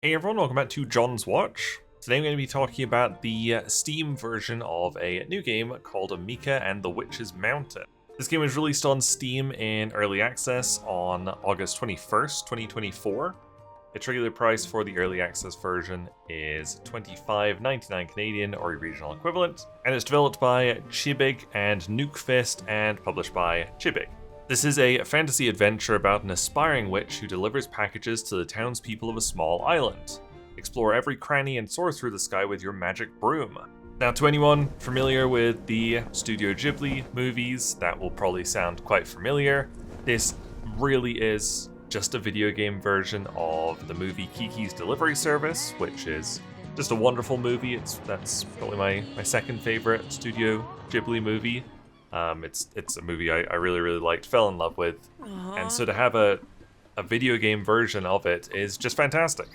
Hey everyone, welcome back to John's Watch. Today I'm going to be talking about the Steam version of a new game called Mika and the Witch's Mountain. This game was released on Steam in early access on August 21st, 2024. Its regular price for the early access version is $25.99 Canadian or your regional equivalent, and it's developed by Chibig and Nook and published by Chibig. This is a fantasy adventure about an aspiring witch who delivers packages to the townspeople of a small island. Explore every cranny and soar through the sky with your magic broom. Now, to anyone familiar with the Studio Ghibli movies, that will probably sound quite familiar. This really is just a video game version of the movie Kiki's Delivery Service, which is just a wonderful movie. That's probably my second favorite Studio Ghibli movie. It's a movie I really liked, fell in love with, and so to have a video game version of it is just fantastic.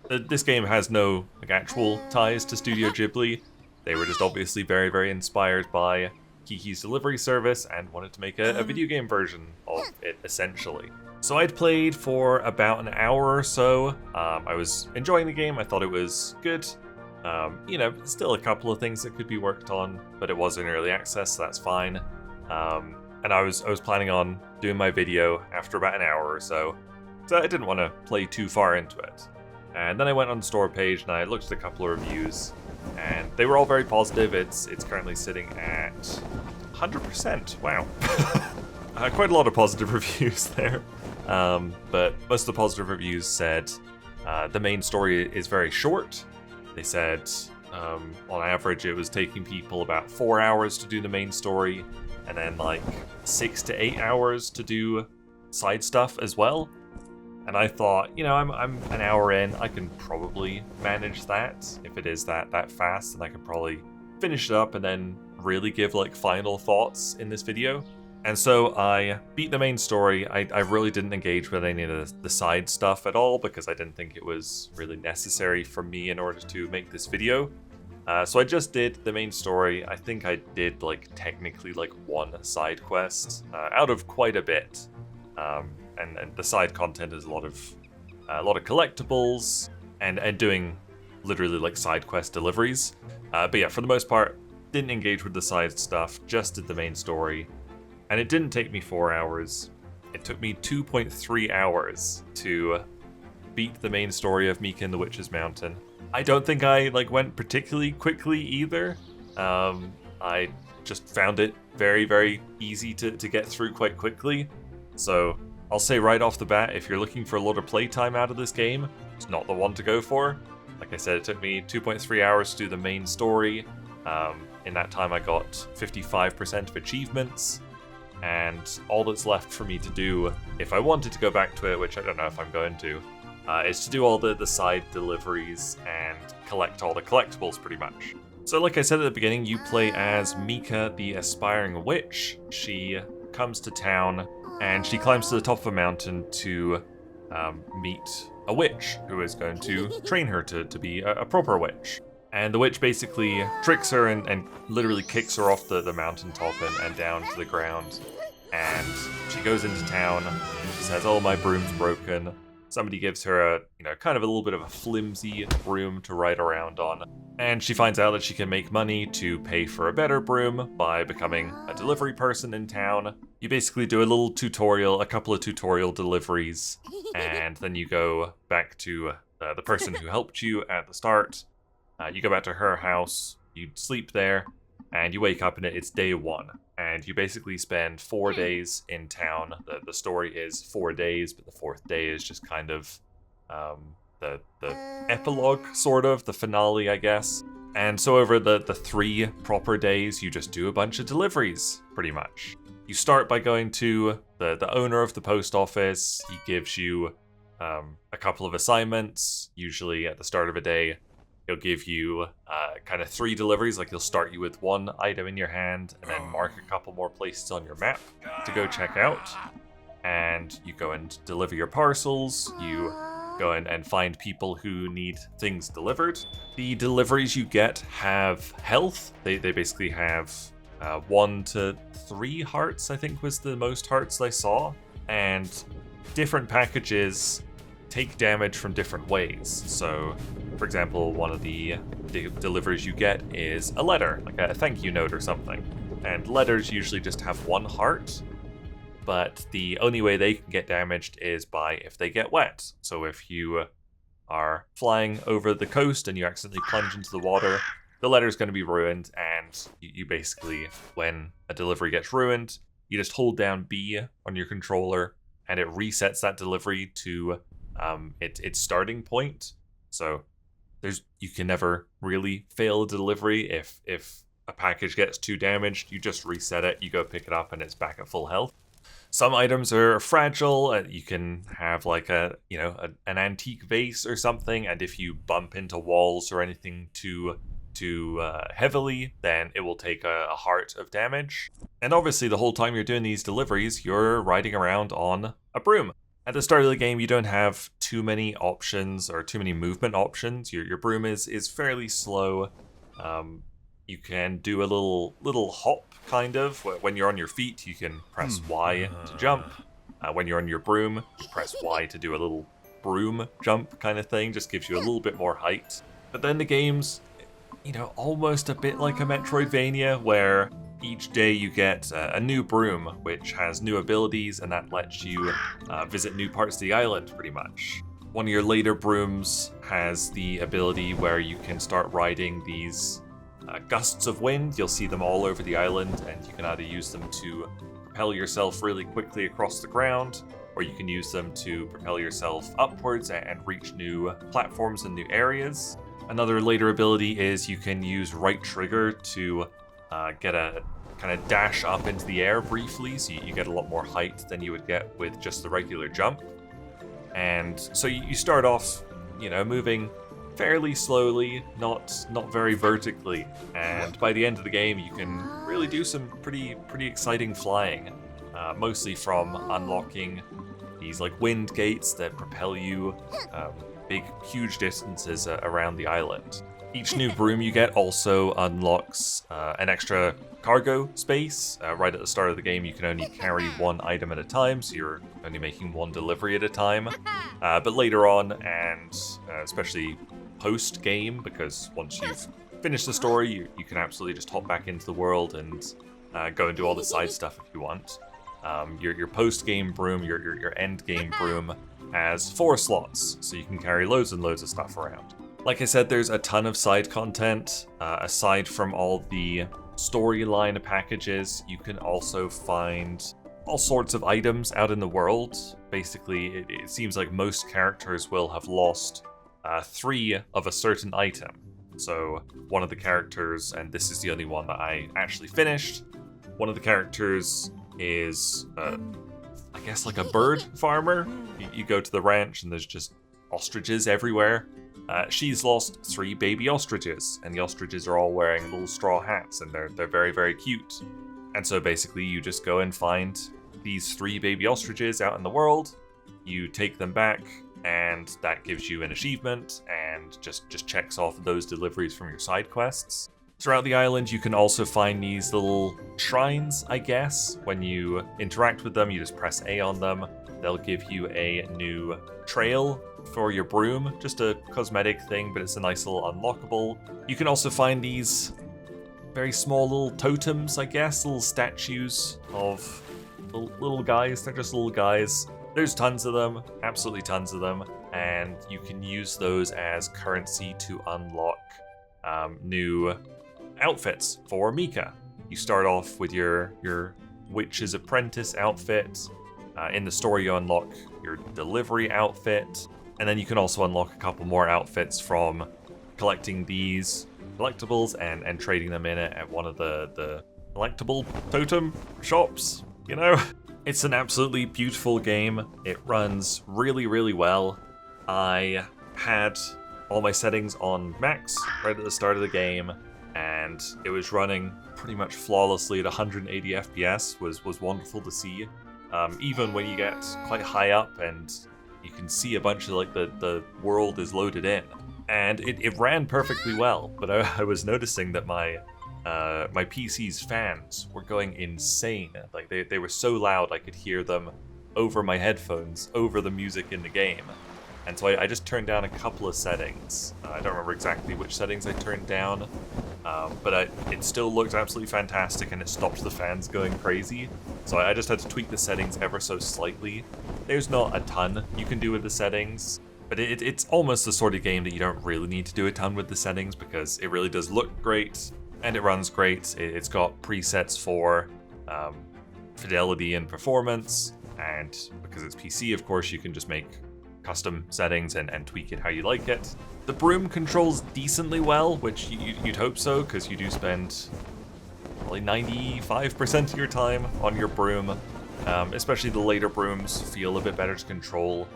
This game has no actual ties to Studio Ghibli. They were just obviously very inspired by Kiki's Delivery Service and wanted to make a video game version of it, essentially. So I'd played for about an hour or so. I was enjoying the game. I thought it was good. Still a couple of things that could be worked on, but it was in early access, so that's fine. And I was planning on doing my video after about an hour or so I didn't want to play too far into it. And then I went on the store page and I looked at a couple of reviews, and they were all very positive. It's currently sitting at 100%. Wow. Quite a lot of positive reviews there. But most of the positive reviews said the main story is very short. They said on average it was taking people about 4 hours to do the main story, and then like 6 to 8 hours to do side stuff as well. And I thought, I'm an hour in, I can probably manage that. If it is that fast, then I can probably finish it up and then really give like final thoughts in this video. And so I beat the main story. I really didn't engage with any of the side stuff at all because I didn't think it was really necessary for me in order to make this video. So I just did the main story. I think I did technically one side quest out of quite a bit. And the side content is a lot of collectibles and doing literally side quest deliveries. But yeah, for the most part, didn't engage with the side stuff. Just did the main story. And it didn't take me 4 hours. It took me 2.3 hours to beat the main story of Mika and the Witch's Mountain. I don't think I went particularly quickly either. I just found it very easy to get through quite quickly. So I'll say right off the bat, if you're looking for a lot of playtime out of this game, it's not the one to go for. Like I said, it took me 2.3 hours to do the main story. In that time I got 55% of achievements. And all that's left for me to do, if I wanted to go back to it, which I don't know if I'm going to, is to do all the side deliveries and collect all the collectibles, pretty much. So like I said at the beginning, you play as Mika, the aspiring witch. She comes to town, and she climbs to the top of a mountain to meet a witch who is going to train her to be a proper witch. And the witch basically tricks her and literally kicks her off the mountaintop and down to the ground. And she goes into town. She says, "Oh, my broom's broken." Somebody gives her a, kind of a little bit of a flimsy broom to ride around on. And she finds out that she can make money to pay for a better broom by becoming a delivery person in town. You basically do a little tutorial, a couple of tutorial deliveries, and then you go back to the person who helped you at the start. You go back to her house, you sleep there, and you wake up and it's day one. And you basically spend 4 days in town. The story is 4 days, but the fourth day is just kind of the epilogue, sort of, the finale, I guess. And so over the 3 proper days, you just do a bunch of deliveries, pretty much. You start by going to the owner of the post office. He gives you a couple of assignments, usually at the start of a day. He'll give you kind of 3 deliveries, he'll start you with 1 item in your hand and then mark a couple more places on your map to go check out. And you go and deliver your parcels, you go in and find people who need things delivered. The deliveries you get have health. They basically have 1 to 3 hearts, I think was the most hearts I saw. And different packages take damage from different ways. So, for example, one of the deliveries you get is a letter, like a thank you note or something. And letters usually just have one heart, but the only way they can get damaged is by if they get wet. So if you are flying over the coast and you accidentally plunge into the water, the letter's going to be ruined, and you basically, when a delivery gets ruined, you just hold down B on your controller, and it resets that delivery to its starting point. So you can never really fail a delivery. If a package gets too damaged, you just reset it, you go pick it up, and it's back at full health. Some items are fragile. You can have like an antique vase or something, and if you bump into walls or anything too heavily, then it will take a heart of damage. And obviously the whole time you're doing these deliveries, you're riding around on a broom. At the start of the game, you don't have too many options or too many movement options. Your broom is fairly slow. You can do a little hop, kind of. When you're on your feet, you can press Y to jump. When you're on your broom, just press Y to do a little broom jump kind of thing. Just gives you a little bit more height. But then the game's, almost a bit like a Metroidvania, where each day you get a new broom, which has new abilities, and that lets you visit new parts of the island, pretty much. One of your later brooms has the ability where you can start riding these gusts of wind. You'll see them all over the island, and you can either use them to propel yourself really quickly across the ground, or you can use them to propel yourself upwards and reach new platforms and new areas. Another later ability is you can use right trigger to get a kind of dash up into the air briefly, so you get a lot more height than you would get with just the regular jump. And so you start off, moving fairly slowly, not very vertically, and by the end of the game you can really do some pretty exciting flying, mostly from unlocking these like wind gates that propel you huge distances around the island. Each new broom you get also unlocks an extra cargo space. Right at the start of the game, you can only carry one item at a time, so you're only making one delivery at a time. But later on, and especially post-game, because once you've finished the story, you can absolutely just hop back into the world and go and do all the side stuff if you want. Your post-game broom, your end-game broom, has 4 slots, so you can carry loads and loads of stuff around. Like I said, there's a ton of side content. Aside from all the storyline packages, you can also find all sorts of items out in the world. Basically, it seems like most characters will have lost 3 of a certain item. So one of the characters, and this is the only one that I actually finished, one of the characters is, I guess, like a bird farmer. You go to the ranch and there's just ostriches everywhere. She's lost 3 baby ostriches, and the ostriches are all wearing little straw hats, and they're very, very cute. And so basically you just go and find these 3 baby ostriches out in the world, you take them back, and that gives you an achievement, and just checks off those deliveries from your side quests. Throughout the island, you can also find these little shrines, I guess. When you interact with them, you just press A on them. They'll give you a new trail for your broom, just a cosmetic thing, but it's a nice little unlockable. You can also find these very small little totems, I guess, little statues of little guys. They're just little guys. There's tons of them, absolutely tons of them, and you can use those as currency to unlock new outfits for Mika. You start off with your witch's apprentice outfit. In the story, you unlock your delivery outfit, and then you can also unlock a couple more outfits from collecting these collectibles and trading them in at one of the collectible totem shops, It's an absolutely beautiful game. It runs really, really well. I had all my settings on max right at the start of the game, and it was running pretty much flawlessly at 180 FPS. was wonderful to see. Even when you get quite high up and you can see a bunch of like the world is loaded in, and it ran perfectly well. But I was noticing that my PC's fans were going insane. Like they were so loud I could hear them over my headphones, over the music in the game. And so I just turned down a couple of settings. I don't remember exactly which settings I turned down, but it still looked absolutely fantastic, and it stopped the fans going crazy. So I just had to tweak the settings ever so slightly. There's not a ton you can do with the settings, but it's almost the sort of game that you don't really need to do a ton with the settings, because it really does look great, and it runs great. It's got presets for fidelity and performance, and because it's PC, of course, you can just make custom settings and tweak it how you like it. The broom controls decently well, which you'd hope so, because you do spend probably 95% of your time on your broom. Especially the later brooms feel a bit better to control,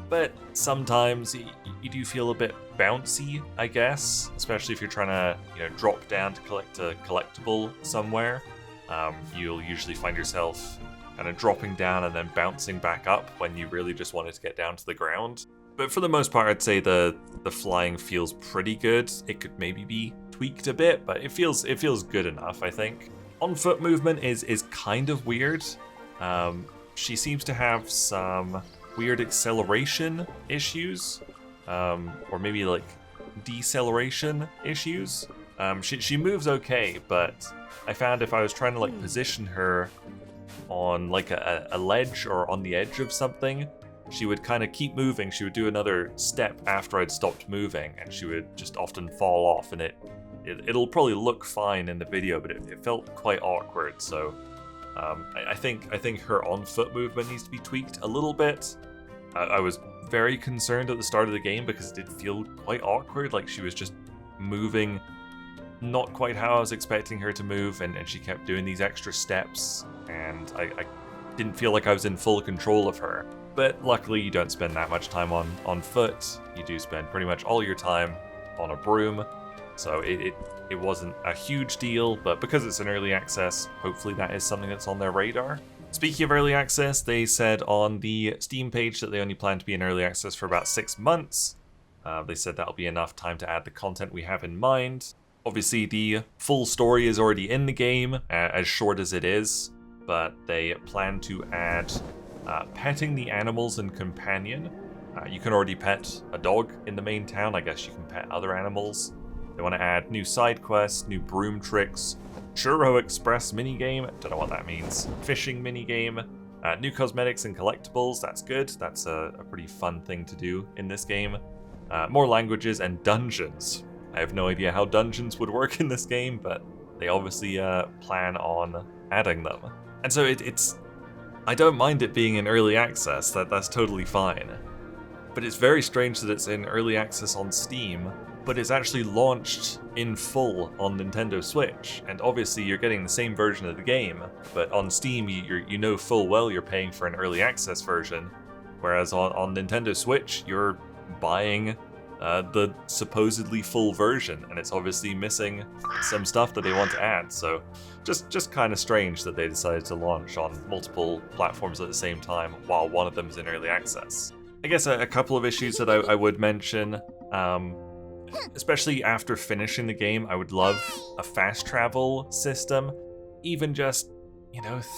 but sometimes you do feel a bit bouncy, I guess, especially if you're trying to drop down to collect a collectible somewhere. You'll usually find yourself kind of dropping down and then bouncing back up when you really just wanted to get down to the ground. But for the most part, I'd say the flying feels pretty good. It could maybe be tweaked a bit, but it feels good enough, I think. On foot movement is kind of weird. She seems to have some weird acceleration issues, or maybe like deceleration issues. She moves okay, but I found if I was trying to like position her on like a ledge or on the edge of something, she would kind of keep moving. She would do another step after I'd stopped moving, and she would just often fall off, and it'll probably look fine in the video, but it felt quite awkward. So I think her on-foot movement needs to be tweaked a little bit. I was very concerned at the start of the game because it did feel quite awkward, like she was just moving not quite how I was expecting her to move, and she kept doing these extra steps, and I didn't feel like I was in full control of her. But luckily you don't spend that much time on foot. You do spend pretty much all your time on a broom, so it wasn't a huge deal, but because it's an early access, hopefully that is something that's on their radar. Speaking of early access, they said on the Steam page that they only plan to be in early access for about 6 months. They said that'll be enough time to add the content we have in mind. Obviously, the full story is already in the game, as short as it is, but they plan to add petting the animals and companion. You can already pet a dog in the main town. I guess you can pet other animals. They want to add new side quests, new broom tricks, Churro Express minigame, don't know what that means, fishing minigame, new cosmetics and collectibles, that's good. That's a pretty fun thing to do in this game. More languages and dungeons. I have no idea how dungeons would work in this game, but they obviously plan on adding them. And so it's I don't mind it being in early access, that's totally fine. But it's very strange that it's in early access on Steam, but it's actually launched in full on Nintendo Switch. And obviously you're getting the same version of the game, but on Steam you know full well you're paying for an early access version, whereas on Nintendo Switch you're buying the supposedly full version, and it's obviously missing some stuff that they want to add. So just kind of strange that they decided to launch on multiple platforms at the same time while one of them is in early access. I guess a couple of issues that I would mention, especially after finishing the game, I would love a fast travel system. Even just,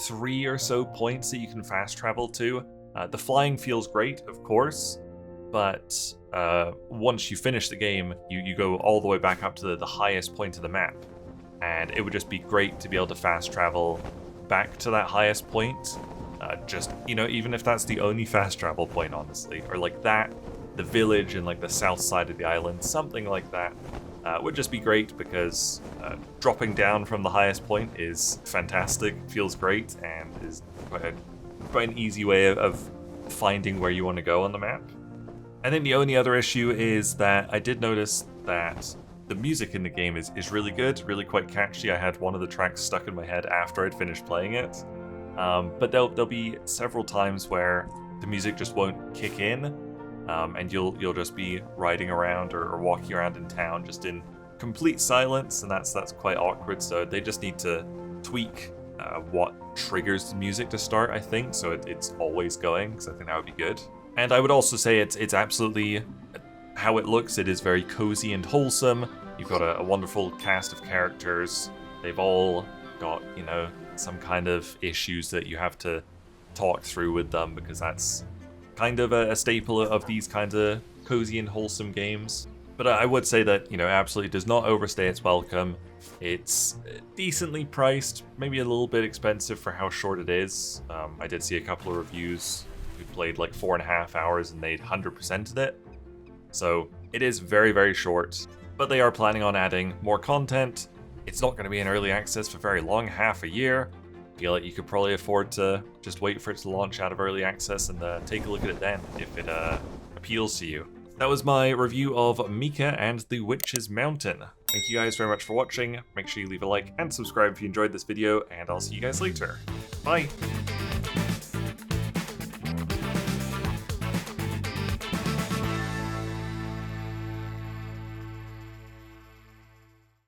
3 or so points that you can fast travel to. The flying feels great, of course, but once you finish the game, you go all the way back up to the highest point of the map. And it would just be great to be able to fast travel back to that highest point. Even if that's the only fast travel point, honestly. Or like that, the village and like the south side of the island, something like that. Would just be great, because dropping down from the highest point is fantastic, feels great, and is quite an easy way of finding where you want to go on the map. I think the only other issue is that I did notice that the music in the game is really good, really quite catchy. I had one of the tracks stuck in my head after I'd finished playing it. But there'll be several times where the music just won't kick in, and you'll just be riding around or walking around in town just in complete silence, and that's quite awkward. So they just need to tweak what triggers the music to start, I think, so it's always going, because I think that would be good. And I would also say it's absolutely how it looks. It is very cozy and wholesome. You've got a wonderful cast of characters. They've all got, some kind of issues that you have to talk through with them, because that's kind of a staple of these kinds of cozy and wholesome games. But I would say that, you know, absolutely does not overstay its welcome. It's decently priced, maybe a little bit expensive for how short it is. I did see a couple of reviews who played like 4.5 hours and they'd 100%ed it. So it is very, very short, but they are planning on adding more content. It's not going to be in early access for very long, half a year. I feel like you could probably afford to just wait for it to launch out of early access and take a look at it then, if it appeals to you. That was my review of Mika and the Witch's Mountain. Thank you guys very much for watching. Make sure you leave a like and subscribe if you enjoyed this video, and I'll see you guys later. Bye!